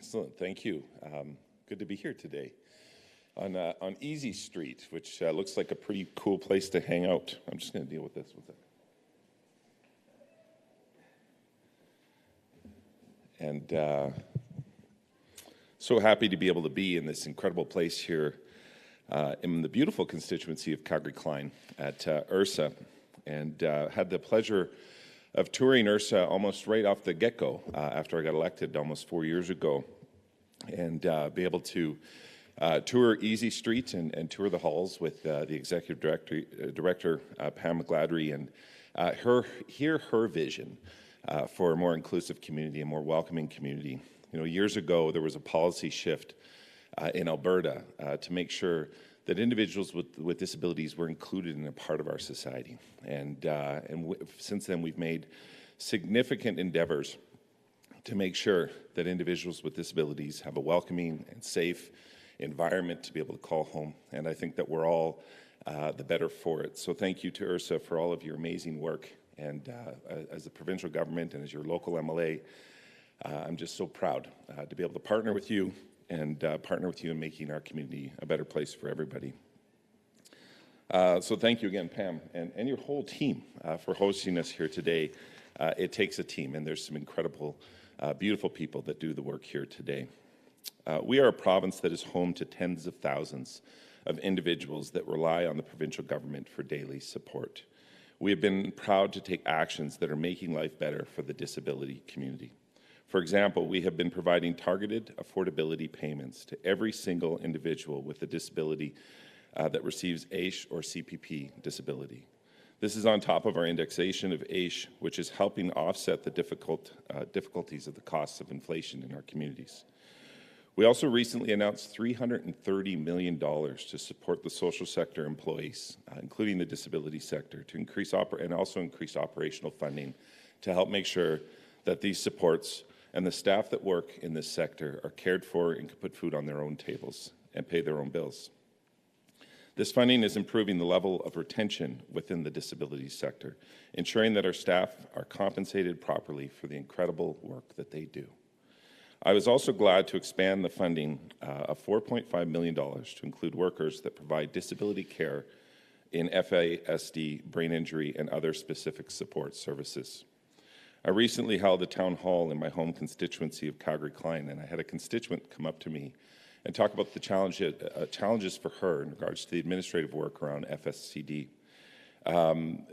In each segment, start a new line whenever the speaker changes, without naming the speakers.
Excellent, thank you. Good to be here today on Easy Street, which looks like a pretty cool place to hang out. I'm just going to deal with this with it. And so happy to be able to be in this incredible place here in the beautiful constituency of Calgary-Klein at Ursa, and had the pleasure of touring Ursa almost right off the get-go after I got elected almost 4 years ago, and be able to tour Easy Street and tour the halls with the executive director Pam McGladry, and hear her vision for a more inclusive community, a more welcoming community. You know, years ago there was a policy shift in Alberta to make sure that individuals with disabilities were included in a part of our society. And since then, we've made significant endeavors to make sure that individuals with disabilities have a welcoming and safe environment to be able to call home. And I think that we're all the better for it. So thank you to Ursa for all of your amazing work. And as the provincial government and as your local MLA, I'm just so proud to be able to partner with you and partner with you in making our community a better place for everybody. So thank you again, Pam, and your whole team for hosting us here today. It takes a team, and there's some incredible, beautiful people that do the work here today. We are a province that is home to tens of thousands of individuals that rely on the provincial government for daily support. We have been proud to take actions that are making life better for the disability community. For example, we have been providing targeted affordability payments to every single individual with a disability that receives AISH or CPP disability. This is on top of our indexation of AISH, which is helping offset the difficulties of the costs of inflation in our communities. We also recently announced $330 million to support the social sector employees, including the disability sector, to increase operational funding to help make sure that these supports and the staff that work in this sector are cared for and can put food on their own tables and pay their own bills. This funding is improving the level of retention within the disability sector, ensuring that our staff are compensated properly for the incredible work that they do. I was also glad to expand the funding of $4.5 million to include workers that provide disability care in FASD, brain injury, and other specific support services. I recently held a town hall in my home constituency of Calgary-Klein, and I had a constituent come up to me and talk about the challenges for her in regards to the administrative work around FSCD.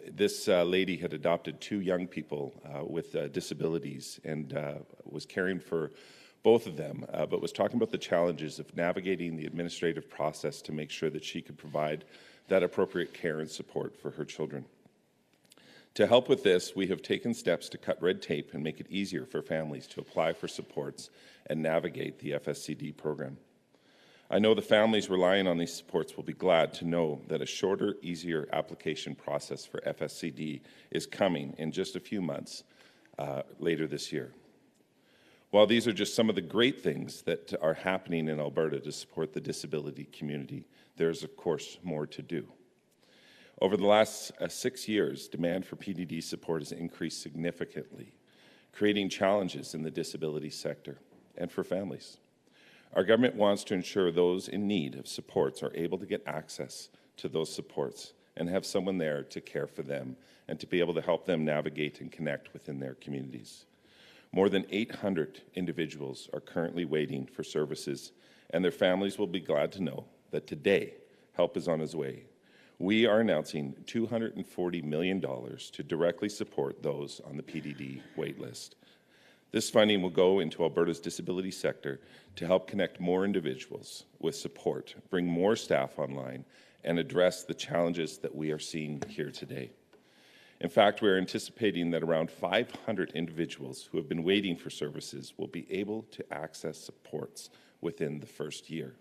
This lady had adopted 2 young people with disabilities and was caring for both of them, but was talking about the challenges of navigating the administrative process to make sure that she could provide that appropriate care and support for her children. To help with this, we have taken steps to cut red tape and make it easier for families to apply for supports and navigate the FSCD program. I know the families relying on these supports will be glad to know that a shorter, easier application process for FSCD is coming in just a few months later this year. While these are just some of the great things that are happening in Alberta to support the disability community, there's of course more to do. Over the last 6 years, demand for PDD support has increased significantly, creating challenges in the disability sector and for families. Our government wants to ensure those in need of supports are able to get access to those supports and have someone there to care for them and to be able to help them navigate and connect within their communities. More than 800 individuals are currently waiting for services, and their families will be glad to know that today help is on its way. We are announcing $240 million to directly support those on the PDD waitlist. This funding will go into Alberta's disability sector to help connect more individuals with support, bring more staff online, and address the challenges that we are seeing here today. In fact, we are anticipating that around 500 individuals who have been waiting for services will be able to access supports within the first year.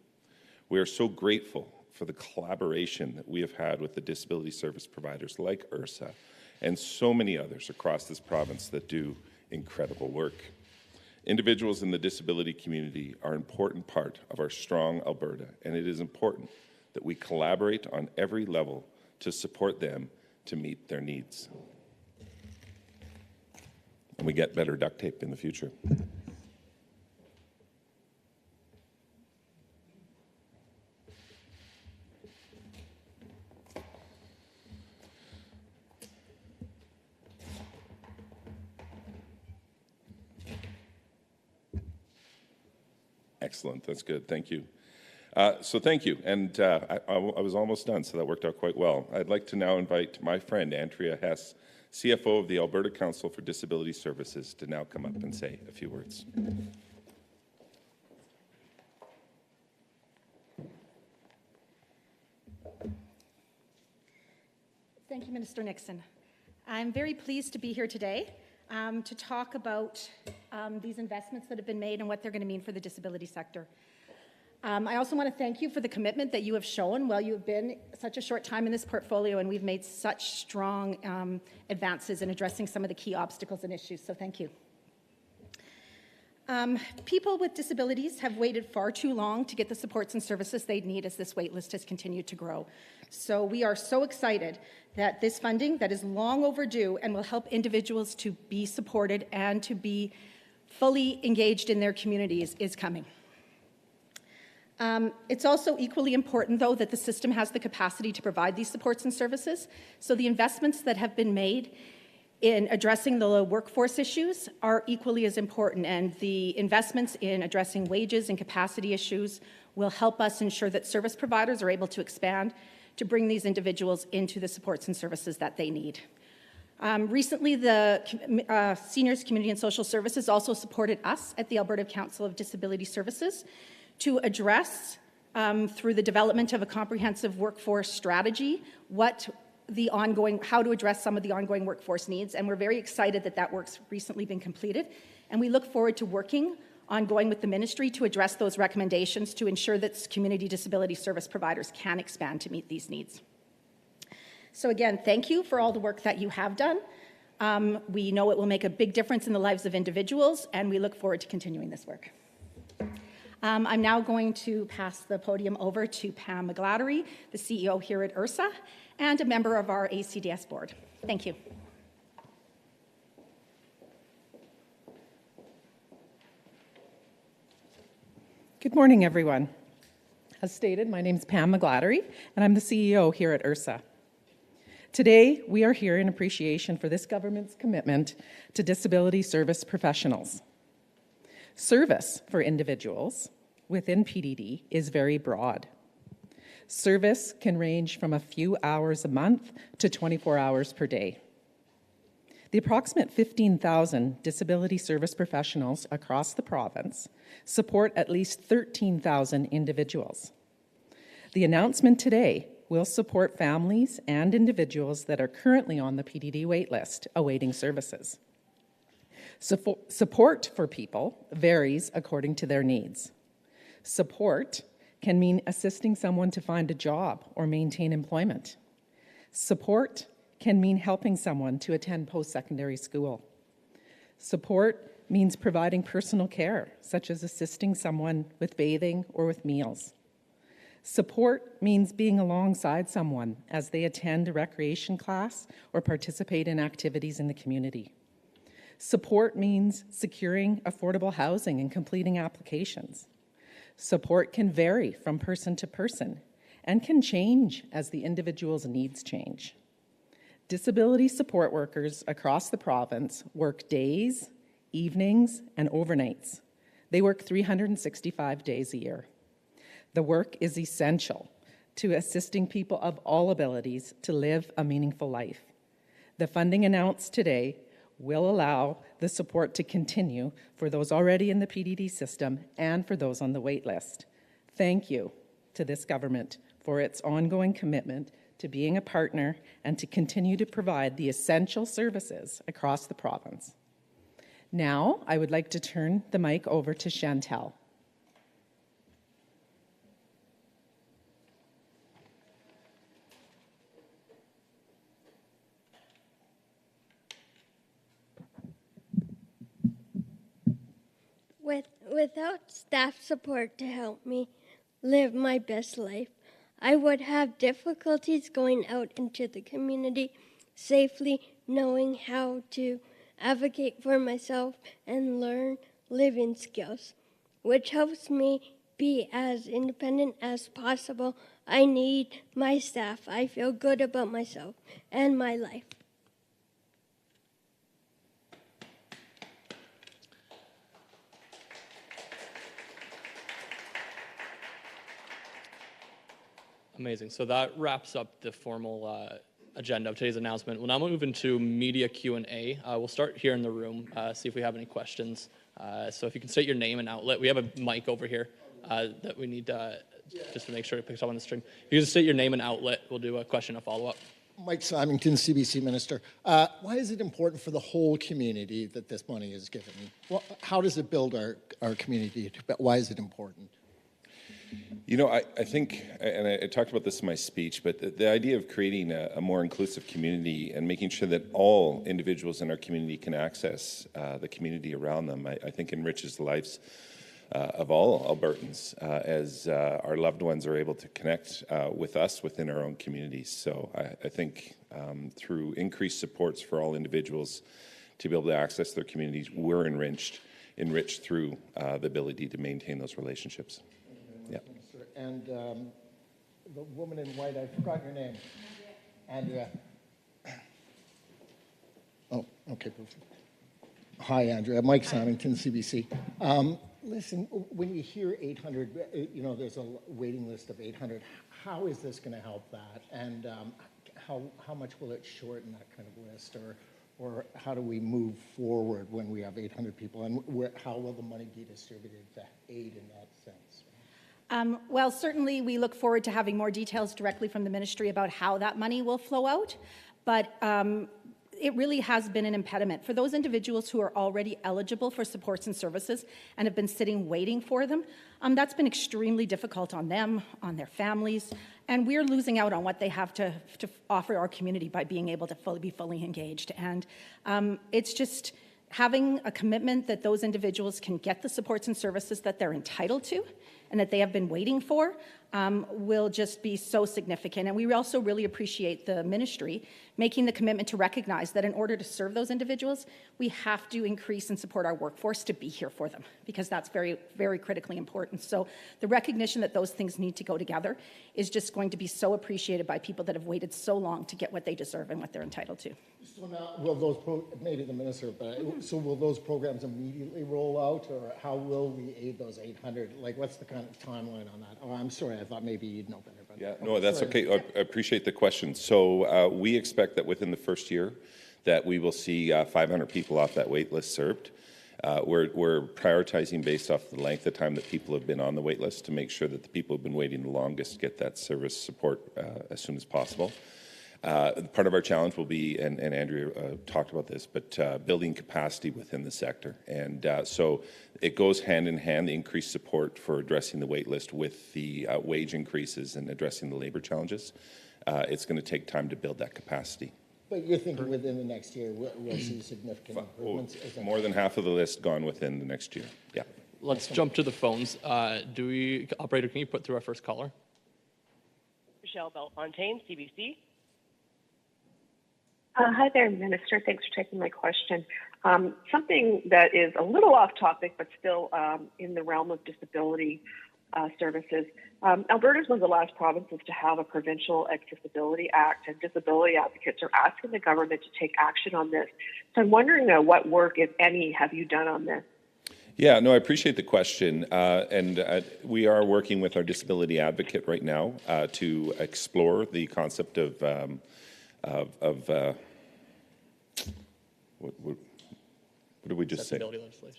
We are so grateful for the collaboration that we have had with the disability service providers like Ursa and so many others across this province that do incredible work. Individuals in the disability community are an important part of our strong Alberta, and it is important that we collaborate on every level to support them to meet their needs. And we get better duct tape in the future. Excellent. That's good. Thank you. So thank you. And I was almost done, so that worked out quite well. I'd like to now invite my friend, Andrea Hess, CFO of the Alberta Council for Disability Services, to now come up and say a few words.
Thank you, Minister Nixon. I'm very pleased to be here today to talk about these investments that have been made and what they're going to mean for the disability sector. I also want to thank you for the commitment that you have shown while you have been such a short time in this portfolio, and we've made such strong advances in addressing some of the key obstacles and issues, so thank you. People with disabilities have waited far too long to get the supports and services they need as this wait list has continued to grow. So we are so excited that this funding that is long overdue and will help individuals to be supported and to be fully engaged in their communities is coming. It's also equally important, though, that the system has the capacity to provide these supports and services. So the investments that have been made in addressing the workforce issues are equally as important, and the investments in addressing wages and capacity issues will help us ensure that service providers are able to expand to bring these individuals into the supports and services that they need. Recently, the Seniors, Community and Social Services also supported us at the Alberta Council of Disability Services to address, through the development of a comprehensive workforce strategy, how to address some of the ongoing workforce needs, and we're very excited that that work's recently been completed, and we look forward to working ongoing with the ministry to address those recommendations to ensure that community disability service providers can expand to meet these needs. So again, thank you for all the work that you have done. We know it will make a big difference in the lives of individuals, and we look forward to continuing this work. I'm now going to pass the podium over to Pam McGlattery, the CEO here at Ursa, and a member of our ACDS board. Thank you.
Good morning, everyone. As stated, my name is Pam McGlattery, and I'm the CEO here at Ursa. Today, we are here in appreciation for this government's commitment to disability service professionals. Service for individuals within PDD is very broad. Service can range from a few hours a month to 24 hours per day. The approximate 15,000 disability service professionals across the province support at least 13,000 individuals. The announcement today will support families and individuals that are currently on the PDD waitlist awaiting services. Support for people varies according to their needs. Support can mean assisting someone to find a job or maintain employment. Support can mean helping someone to attend post-secondary school. Support means providing personal care, such as assisting someone with bathing or with meals. Support means being alongside someone as they attend a recreation class or participate in activities in the community. Support means securing affordable housing and completing applications. Support can vary from person to person and can change as the individual's needs change. Disability support workers across the province work days, evenings, and overnights. They work 365 days a year. The work is essential to assisting people of all abilities to live a meaningful life. The funding announced today will allow the support to continue for those already in the PDD system and for those on the wait list. Thank you to this government for its ongoing commitment to being a partner and to continue to provide the essential services across the province. Now, I would like to turn the mic over to Chantel.
Without staff support to help me live my best life, I would have difficulties going out into the community safely, knowing how to advocate for myself and learn living skills, which helps me be as independent as possible. I need my staff. I feel good about myself and my life.
Amazing. So that wraps up the formal agenda of today's announcement. We'll now move into media Q&A. We'll start here in the room, see if we have any questions. So if you can state your name and outlet. We have a mic over here that we need just to make sure it picks up on the stream. If you can state your name and outlet, we'll do a question and follow-up.
Mike Symington, CBC Minister. Why is it important for the whole community that this money is given? Well, how does it build our community? Why is it important?
You know, I think, and I talked about this in my speech, but the idea of creating a more inclusive community and making sure that all individuals in our community can access the community around them, I think enriches the lives of all Albertans as our loved ones are able to connect with us within our own communities. So I think through increased supports for all individuals to be able to access their communities, we're enriched through the ability to maintain those relationships. Yeah.
And the woman in white, I forgot your name. Andrea. Oh, okay, perfect. Hi, Andrea. Mike Symington, CBC. Listen, when you hear 800, there's a waiting list of 800. How is this going to help that? And how much will it shorten that kind of list? Or how do we move forward when we have 800 people? And how will the money be distributed to aid in that sense?
Well, certainly we look forward to having more details directly from the ministry about how that money will flow out, but it really has been an impediment for those individuals who are already eligible for supports and services and have been sitting waiting for them. That's been extremely difficult on them, on their families, and we're losing out on what they have to offer our community by being able to be fully engaged. And it's just having a commitment that those individuals can get the supports and services that they're entitled to and that they have been waiting for will just be so significant. And we also really appreciate the ministry making the commitment to recognize that in order to serve those individuals, we have to increase and support our workforce to be here for them, because that's very, very critically important. So the recognition that those things need to go together is just going to be so appreciated by people that have waited so long to get what they deserve and what they're entitled to.
So now, will those, maybe the minister, but so will those programs immediately roll out, or how will we aid those 800? Like, what's the kind of timeline on that? Oh, I'm sorry, I thought maybe you'd know better. But
yeah, no, that's okay. I appreciate the question. So we expect that within the first year that we will see 500 people off that wait list served. We're prioritizing based off the length of time that people have been on the wait list to make sure that the people who have been waiting the longest get that service support as soon as possible. Part of our challenge will be, and Andrea talked about this, but building capacity within the sector. And so it goes hand in hand, the increased support for addressing the wait list with the wage increases and addressing the labor challenges. It's going to take time to build that capacity.
But you're thinking within the next year we'll see significant improvements?
More than half of the list gone within the next year, yeah.
Let's jump to the phones. Operator, can you put through our first caller?
Michelle Bellefontaine, CBC.
Hi there, Minister. Thanks for taking my question. Something that is a little off topic, but still in the realm of disability services. Alberta is one of the last provinces to have a provincial accessibility act, and disability advocates are asking the government to take action on this. So I'm wondering what work, if any, have you done on this?
Yeah, no, I appreciate the question. And we are working with our disability advocate right now to explore the concept of what did we just say?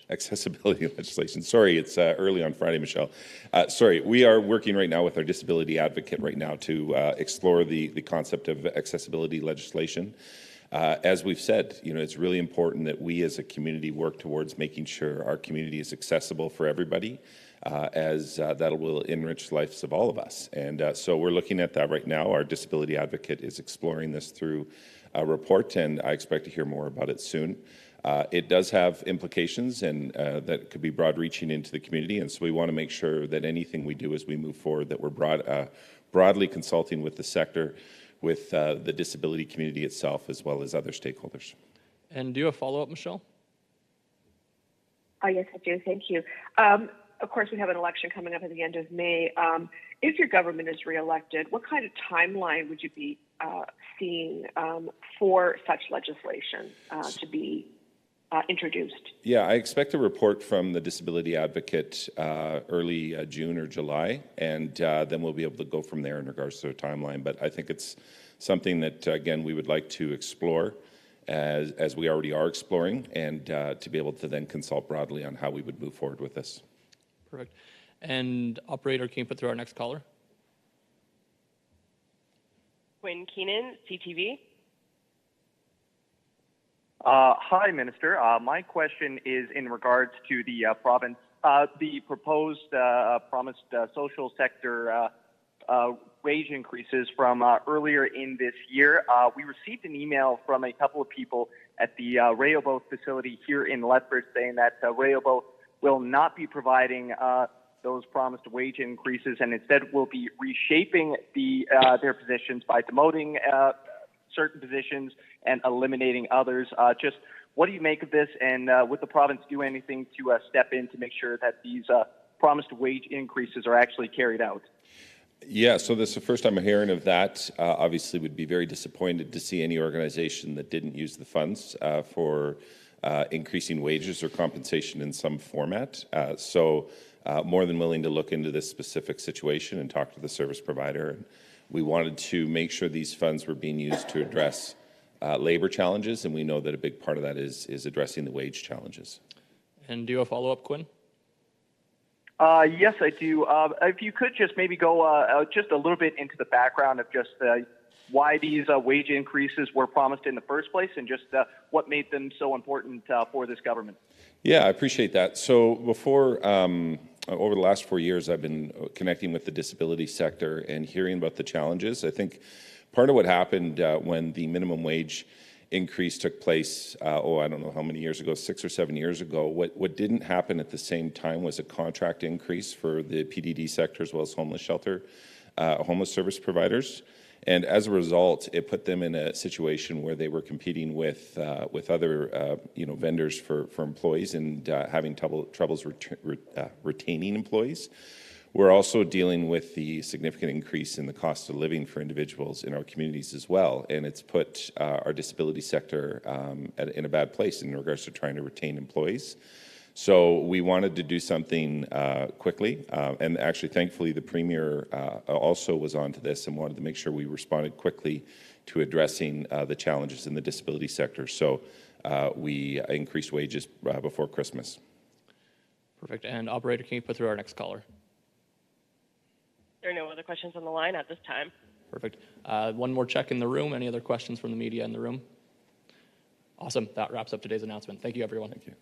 Accessibility legislation. Sorry, it's early on Friday, Michelle. Sorry, we are working right now with our disability advocate right now to explore the concept of accessibility legislation. As we've said, it's really important that we as a community work towards making sure our community is accessible for everybody, as that will enrich the lives of all of us. And so we're looking at that right now. Our disability advocate is exploring this through a report, and I expect to hear more about it soon. It does have implications and that could be broad-reaching into the community, and so we want to make sure that anything we do as we move forward, that we're broadly consulting with the sector, with the disability community itself, as well as other stakeholders.
And do you have a follow-up, Michelle?
Oh, yes, I do. Thank you. Of course, we have an election coming up at the end of May. If your government is reelected, what kind of timeline would you be seeing for such legislation to be introduced?
Yeah, I expect a report from the disability advocate early June or July, and then we'll be able to go from there in regards to a timeline. But I think it's something that, again, we would like to explore as we already are exploring, and to be able to then consult broadly on how we would move forward with this.
Perfect. And operator, can you put through our next caller?
Quinn Keenan, CTV.
Hi, Minister. My question is in regards to the province, the proposed promised social sector wage increases from earlier in this year. We received an email from a couple of people at the Rehoboth facility here in Lethbridge saying that Rehoboth will not be providing those promised wage increases, and instead will be reshaping their positions by demoting certain positions and eliminating others. Just what do you make of this, and would the province do anything to step in to make sure that these promised wage increases are actually carried out?
Yeah, so this is the first time I'm hearing of that. Obviously, would be very disappointed to see any organization that didn't use the funds for increasing wages or compensation in some format. So more than willing to look into this specific situation and talk to the service provider. And we wanted to make sure these funds were being used to address labor challenges, and we know that a big part of that is addressing the wage challenges.
And do you have a follow-up, Quinn?
Yes, I do. If you could just maybe go just a little bit into the background of just why these wage increases were promised in the first place, and just what made them so important for this government.
Yeah, I appreciate that. So before, over the last 4 years, I've been connecting with the disability sector and hearing about the challenges. I think part of what happened when the minimum wage increase took place, I don't know how many years ago, 6 or 7 years ago, what didn't happen at the same time was a contract increase for the PDD sector as well as homeless shelter, homeless service providers. And as a result, it put them in a situation where they were competing with other vendors for employees and having troubles retaining employees. We're also dealing with the significant increase in the cost of living for individuals in our communities as well, and it's put our disability sector in a bad place in regards to trying to retain employees. So we wanted to do something quickly, and actually, thankfully, the Premier also was onto this and wanted to make sure we responded quickly to addressing the challenges in the disability sector. So we increased wages before Christmas.
Perfect. And operator, can you put through our next caller?
There are no other questions on the line at this time.
Perfect. One more check in the room. Any other questions from the media in the room? Awesome. That wraps up today's announcement. Thank you, everyone.
Thank you.